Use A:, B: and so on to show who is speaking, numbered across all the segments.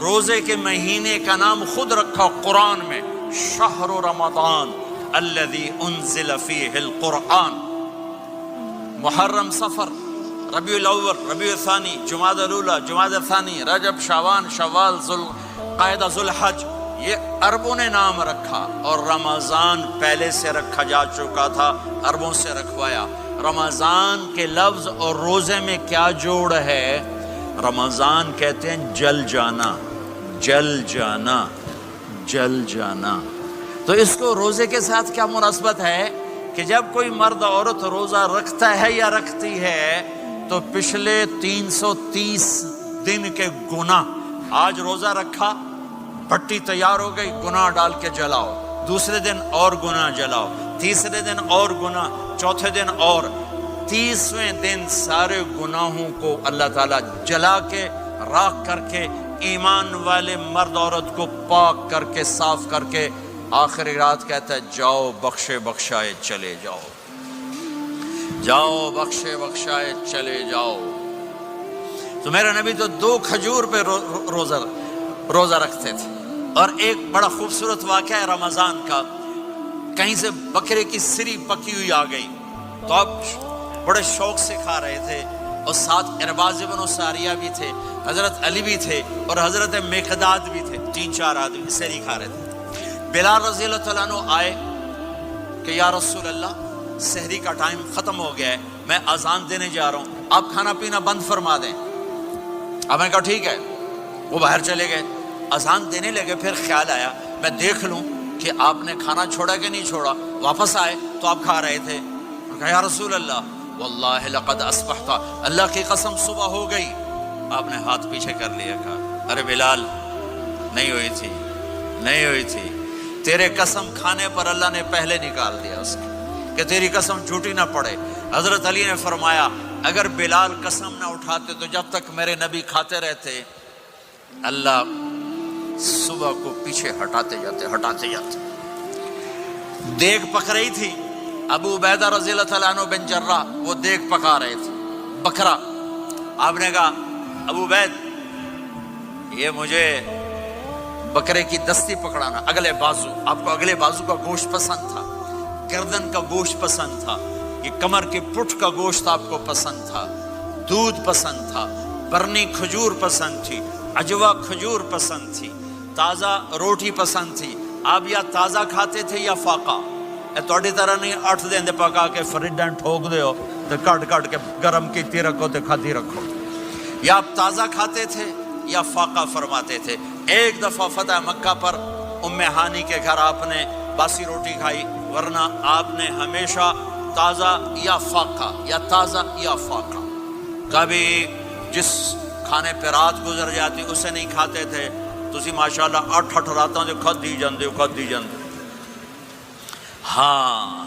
A: روزے کے مہینے کا نام خود رکھا قرآن میں، شہر رمضان الذی انزل فیہ القرآن۔ محرم، صفر، ربیع الاول، ربیع الثانی، جمادی الاولی، جمادی الثانی، رجب، شعبان، شوال، ذوالقعدہ، ذوالحج، یہ عربوں نے نام رکھا، اور رمضان پہلے سے رکھا جا چکا تھا، عربوں سے رکھوایا۔ رمضان کے لفظ اور روزے میں کیا جوڑ ہے؟ رمضان کہتے ہیں جل جانا، جل جانا، جل جانا۔ تو اس کو روزے کے ساتھ کیا مناسبت ہے کہ جب کوئی مرد عورت روزہ رکھتا ہے یا رکھتی ہے تو پچھلے 330 دن کے گناہ، آج روزہ رکھا، بھٹی تیار ہو گئی، گناہ ڈال کے جلاؤ، دوسرے دن اور گناہ جلاؤ، تیسرے دن اور گناہ، چوتھے دن اور، 30ویں دن سارے گناہوں کو اللہ تعالیٰ جلا کے، راکھ کر کے، ایمان والے مرد عورت کو پاک کر کے، صاف کر کے، آخری رات کہتا ہے جاؤ بخشے بخشائے چلے جاؤ، جاؤ بخشے بخشائے چلے جاؤ۔ تو میرا نبی تو 2 کھجور پہ روزہ رکھتے تھے۔ اور ایک بڑا خوبصورت واقعہ ہے رمضان کا، کہیں سے بکرے کی سری پکی ہوئی آ گئی تو آپ بڑے شوق سے کھا رہے تھے، اور ساتھ ارباز بن ساریہ بھی تھے، حضرت علی بھی تھے، اور حضرت مقداد بھی تھے، 3-4 آدمی سری کھا رہے تھے۔ بلال رضی اللہ تعالیٰ عنہ آئے کہ یا رسول اللہ سحری کا ٹائم ختم ہو گیا ہے، میں اذان دینے جا رہا ہوں، آپ کھانا پینا بند فرما دیں۔ اب میں کہا ٹھیک ہے، وہ باہر چلے گئے، اذان دینے لگے، پھر خیال آیا میں دیکھ لوں کہ آپ نے کھانا چھوڑا کہ نہیں چھوڑا، واپس آئے تو آپ کھا رہے تھے۔ کہا یا رسول اللہ واللہ لقد اصبحت، اللہ کی قسم صبح ہو گئی۔ آپ نے ہاتھ پیچھے کر لیا، کہا ارے بلال نہیں ہوئی تھی، نہیں ہوئی تھی، تیرے قسم کھانے پر اللہ نے پہلے نکال دیا اس کی، کہ تیری قسم جھوٹی نہ پڑے۔ حضرت علی نے فرمایا اگر بلال قسم نہ اٹھاتے تو جب تک میرے نبی کھاتے رہتے اللہ صبح کو پیچھے ہٹاتے جاتے۔ دیگ پک رہی تھی، ابو عبیدہ رضی اللہ تعالیٰ عنہ بن جراح وہ دیگ پکا رہے تھے، بکرا۔ آپ نے کہا ابو عبید یہ مجھے بکرے کی دستی پکڑانا، اگلے بازو، آپ کو اگلے بازو کا گوشت پسند تھا، گردن کا گوشت پسند تھا، یہ کمر کے پٹھ کا گوشت آپ کو پسند تھا، دودھ پسند تھا، برنی کھجور پسند تھی، عجوا کھجور پسند تھی، تازہ روٹی پسند تھی۔ آپ یا تازہ کھاتے تھے یا فاقہ، توڑی طرح نہیں 8 دن دے پکا کے فریڈاں ٹھوک دے ہو تو کٹ کے گرم کیتی رکھو تو کھاتی رکھو، یا آپ تازہ کھاتے تھے یا فاقہ فرماتے تھے۔ ایک دفعہ فتح مکہ پر ام ہانی کے گھر آپ نے باسی روٹی کھائی، ورنہ آپ نے ہمیشہ تازہ یا فاقہ، یا تازہ یا فاقہ، کبھی جس کھانے پہ رات گزر جاتی اسے نہیں کھاتے تھے۔ تسی ماشاءاللہ 8 راتاں جو کھدی جاندے ہو۔ ہاں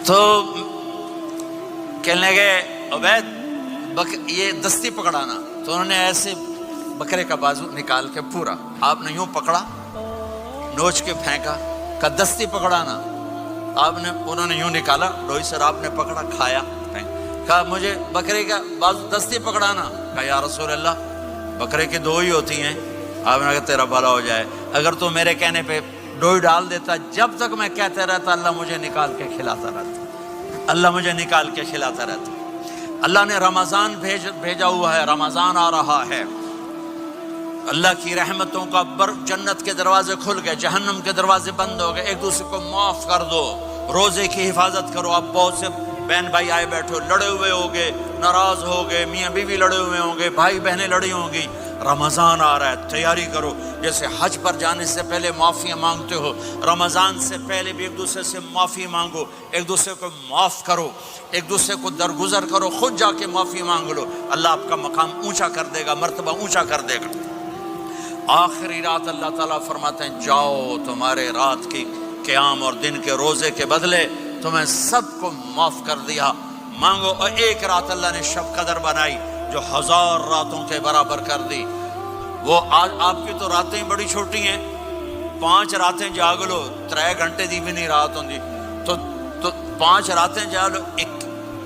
A: تو کہنے لگے عبید یہ دستی پکڑانا، تو انہوں نے ایسے بکرے کا بازو نکال کے پورا، آپ نے یوں پکڑا، نوچ کے پھینکا، کہ دستی پکڑانا، انہوں نے یوں نکالا ڈوئی سر، آپ نے پکڑا، کھایا، کہا مجھے بکرے کا بازو دستی پکڑانا۔ کہا یا رسول اللہ بکرے کی 2 ہی ہوتی ہیں۔ آپ نے کہا تیرا بھلا ہو جائے، اگر تو میرے کہنے پہ ڈوئی ڈال دیتا، جب تک میں کہتے رہتا اللہ مجھے نکال کے کھلاتا رہتا، اللہ مجھے نکال کے کھلاتا رہتا۔ اللہ نے رمضان بھیجا ہوا ہے، رمضان آ رہا ہے، اللہ کی رحمتوں کا جنت کے دروازے کھل گئے، جہنم کے دروازے بند ہو گئے، ایک دوسرے کو معاف کر دو، روزے کی حفاظت کرو۔ آپ بہت سے بہن بھائی آئے بیٹھو، لڑے ہوئے ہوگے، ناراض ہو گئے، میاں بیوی لڑے ہوئے ہوں گے، بھائی بہنیں لڑی ہوں گی، رمضان آ رہا ہے، تیاری کرو۔ جیسے حج پر جانے سے پہلے معافیاں مانگتے ہو، رمضان سے پہلے بھی ایک دوسرے سے معافی مانگو، ایک دوسرے کو معاف کرو، ایک دوسرے کو درگزر کرو، خود جا کے معافی مانگ لو، اللہ آپ کا مقام اونچا کر دے گا، مرتبہ اونچا کر دے گا۔ آخری رات اللہ تعالیٰ فرماتے ہیں جاؤ، تمہارے رات کی قیام اور دن کے روزے کے بدلے تمہیں سب کو معاف کر دیا، مانگو۔ اور ایک رات اللہ نے شب قدر بنائی جو 1000 راتوں کے برابر کر دی۔ وہ آج آپ کی تو راتیں بڑی چھوٹی ہیں، 5 راتیں جاگ لو، 3 گھنٹے دی بھی نہیں رات ہوندی، تو 5 راتیں جاگ لو،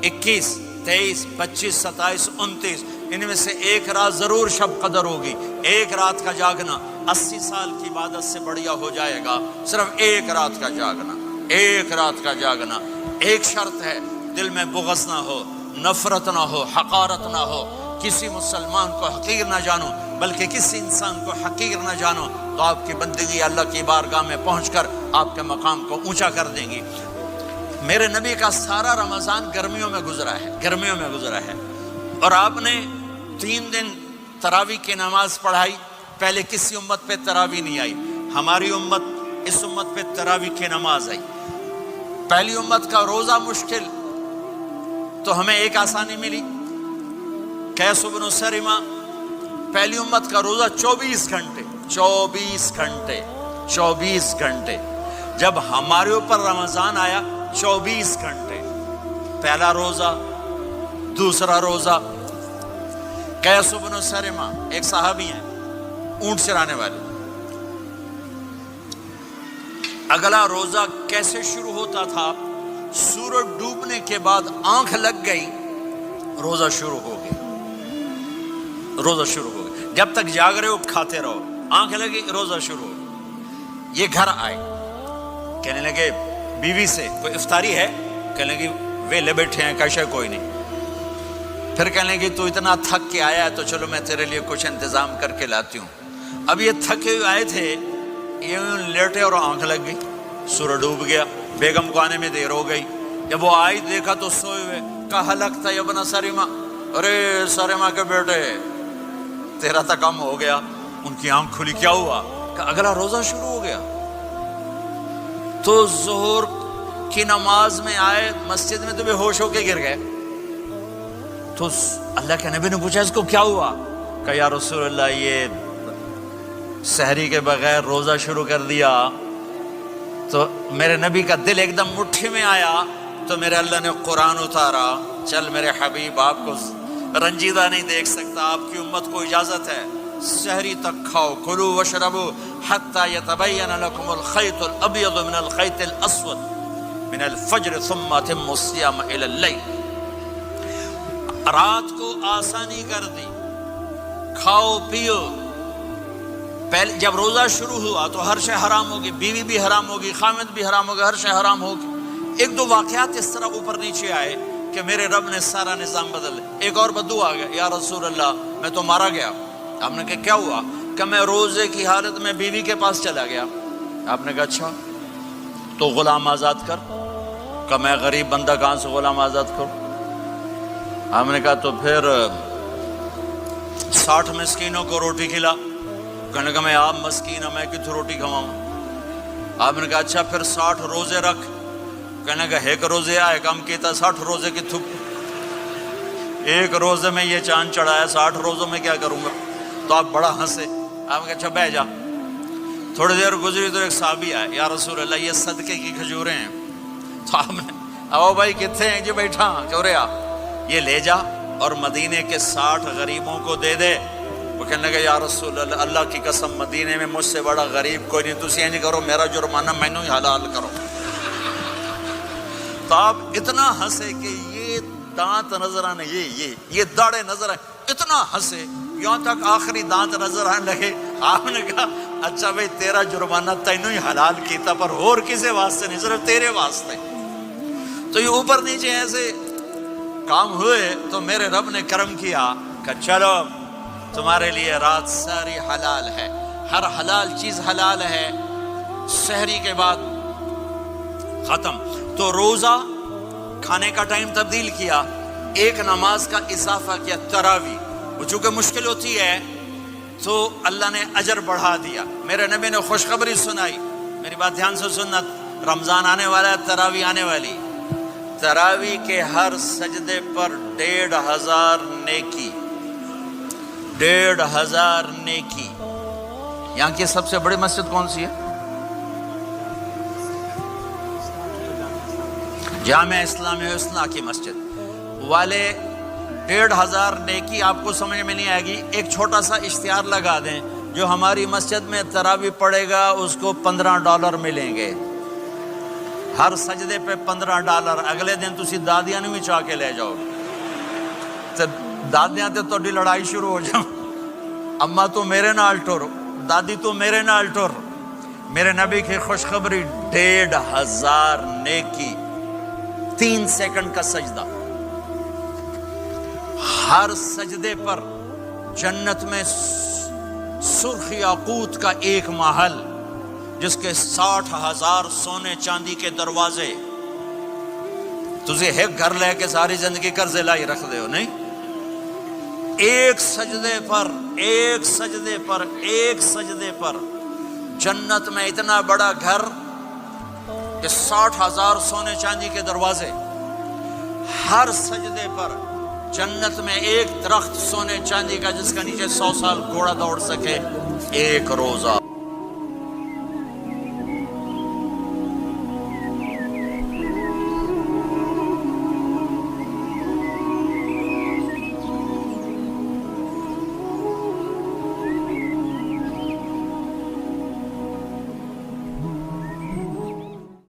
A: 21 23, 25, 27, 29 ان میں سے ایک رات ضرور شب قدر ہوگی. ایک رات کا جاگنا 80 سال کی عبادت سے بڑھیا ہو جائے گا. صرف ایک رات کا جاگنا، ایک رات کا جاگنا. ایک شرط ہے، دل میں بغض نہ ہو، نفرت نہ ہو، حقارت نہ ہو. کسی مسلمان کو حقیر نہ جانو، بلکہ کسی انسان کو حقیر نہ جانو، تو آپ کی بندگی اللہ کی بارگاہ میں پہنچ کر آپ کے مقام کو اونچا کر دیں گی. میرے نبی کا سارا رمضان گرمیوں میں گزرا ہے، گرمیوں میں گزرا ہے. اور آپ نے 3 دن تراویح کی نماز پڑھائی. پہلے کسی امت پہ تراویح نہیں آئی. ہماری امت، اس امت پہ تراویح کی نماز آئی. پہلی امت کا روزہ مشکل، تو ہمیں ایک آسانی ملی. قیس بن سرمہ، پہلی امت کا روزہ 24 گھنٹے 24 گھنٹے 24 گھنٹے. جب ہمارے اوپر رمضان آیا 24 گھنٹے. پہلا روزہ، دوسرا روزہ. قیس بن سرمہ ایک صحابی ہیں، اونٹ چرانے والے. اگلا روزہ کیسے شروع ہوتا تھا؟ سورج ڈوبنے کے بعد آنکھ لگ گئی، روزہ شروع ہو گیا. روزہ شروع ہو گیا. جب تک جاگ رہے ہو کھاتے رہو، آنکھ لگی روزہ شروع ہو گیا. یہ گھر آئے، کہنے لگے بیوی سے کوئی افطاری ہے؟ کہنے لگے ویلے بیٹھے ہیں، کیسے کوئی نہیں. پھر کہنے لگے تو اتنا تھک کے آیا ہے تو چلو میں تیرے لیے کچھ انتظام کر کے لاتی ہوں. اب یہ تھکے ہوئے آئے تھے، یہ لیٹے اور آنکھ لگ گئی، سورج ڈوب گیا. بیگم کو آنے میں دیر ہو گئی. جب وہ آئی دیکھا تو سوئے ہوئے. کہا لگتا ہے ابن سرمہ، ارے سرمہ کے بیٹے تیرا تو کم ہو گیا. ان کی آنکھ کھلی، کیا ہوا؟ کہ اگلا روزہ شروع ہو گیا. تو ظہر کی نماز میں آئے مسجد میں تو بے ہوش ہو کے گر گئے. تو اللہ کے نبی نے پوچھا اس کو کیا ہوا؟ کہ یا رسول اللہ یہ سحری کے بغیر روزہ شروع کر دیا. تو میرے نبی کا دل ایک دم مٹھی میں آیا. تو میرے اللہ نے قرآن اتارا، چل میرے حبیب آپ کو رنجیدہ نہیں دیکھ سکتا، آپ کی امت کو اجازت ہے سحری تک کھاؤ. کلوا واشربوا حتى يتبين لكم الخيط الابيض من الخيط الاسود من الفجر ثم اتموا الصيام الى الليل. رات کو آسانی کر دی، کھاؤ پیو. پہلے جب روزہ شروع ہوا تو ہر شے حرام ہوگی، بیوی بھی حرام ہوگی، خامد بھی حرام ہوگا، ہر شے حرام ہوگی. ایک دو واقعات اس طرح اوپر نیچے آئے کہ میرے رب نے سارا نظام بدل دیا. ایک اور بدو آ گیا، یا رسول اللہ میں تو مارا گیا. آپ نے کہا کیا ہوا؟ کہ میں روزے کی حالت میں بیوی کے پاس چلا گیا. آپ نے کہا اچھا تو غلام آزاد کر. کہ میں غریب بندہ کہاں سے غلام آزاد کروں؟ آپ نے کہا تو پھر 60 مسکینوں کو روٹی کھلا. کہنے کا میں آپ مسکین ہوں، میں کتوں روٹی کھواؤں؟ آپ نے کہا اچھا پھر 60 روزے رکھ. کہنے کا ایک روزے آئے کم کیتا، 60 روزے کی تھک. ایک روزے میں یہ چاند چڑھایا، 60 روزوں میں کیا کروں گا؟ تو آپ بڑا ہنسے. آپ نے کہا اچھا بہ جا. تھوڑی دیر گزری تو ایک صحابی آئے، یا رسول اللہ یہ صدقے کی کھجوریں ہیں. تو آپ نے او بھائی کتنے ہیں؟ جی بیٹھا چوریا، یہ لے جا اور مدینے کے 60 غریبوں کو دے دے. وہ کہنے لگا یا رسول اللہ اللہ کی قسم مدینے میں مجھ سے بڑا غریب کوئی نہیں، تسی یہ نہیں کرو، میرا جرمانہ مینوں ہی حلال کرو. تو آپ اتنا ہنسے کہ یہ دانت نظر آنے، یہ داڑے نظر آئے. اتنا ہنسے یہاں تک آخری دانت نظر آنے لگے. آپ نے کہا اچھا بھائی تیرا جرمانہ تینوں ہی حلال کیتا، پر اور کسی واسطے نہیں، صرف تیرے واسطے. تو یہ اوپر نیچے ایسے کام ہوئے تو میرے رب نے کرم کیا کہ چلو تمہارے لیے رات ساری حلال ہے، ہر حلال چیز حلال ہے. سحری کے بعد ختم. تو روزہ کھانے کا ٹائم تبدیل کیا، ایک نماز کا اضافہ کیا، تراویح. وہ چونکہ مشکل ہوتی ہے تو اللہ نے اجر بڑھا دیا. میرے نبی نے خوشخبری سنائی، میری بات دھیان سے سننا، رمضان آنے والا ہے، تراویح آنے والی. تراویح کے ہر سجدے پر 1500 نیکی، 1500 نیکی. یہاں کی سب سے بڑی مسجد کون سی ہے؟ جامع اسلامی حسنہ کی مسجد والے. 1500 نیکی آپ کو سمجھ میں نہیں آئے گی. ایک چھوٹا سا اشتہار لگا دیں، جو ہماری مسجد میں تراویح پڑے گا اس کو $15 ملیں گے، ہر سجدے پہ $15. اگلے دن تسی دادیاں نہیں بھی چاہ کے لے جاؤ. دادیاں تے تہاڈی لڑائی شروع ہو جاؤ، اما تو میرے نال ٹر، دادی تو میرے نال ٹر۔ میرے نبی کی خوشخبری 1500 نیکی، 3 سیکنڈ کا سجدہ، ہر سجدے پر جنت میں سرخ یاقوت کا ایک محل جس کے 60,000 سونے چاندی کے دروازے۔ تجھے ایک گھر لے کے ساری زندگی قرضے لائی رکھ دے ہو نہیں؟ ایک سجدے پر، ایک سجدے پر، ایک سجدے پر جنت میں اتنا بڑا گھر کہ 60,000 سونے چاندی کے دروازے، ہر سجدے پر جنت میں ایک درخت سونے چاندی کا جس کا نیچے 100 سال گھوڑا دوڑ سکے، ایک روزہ۔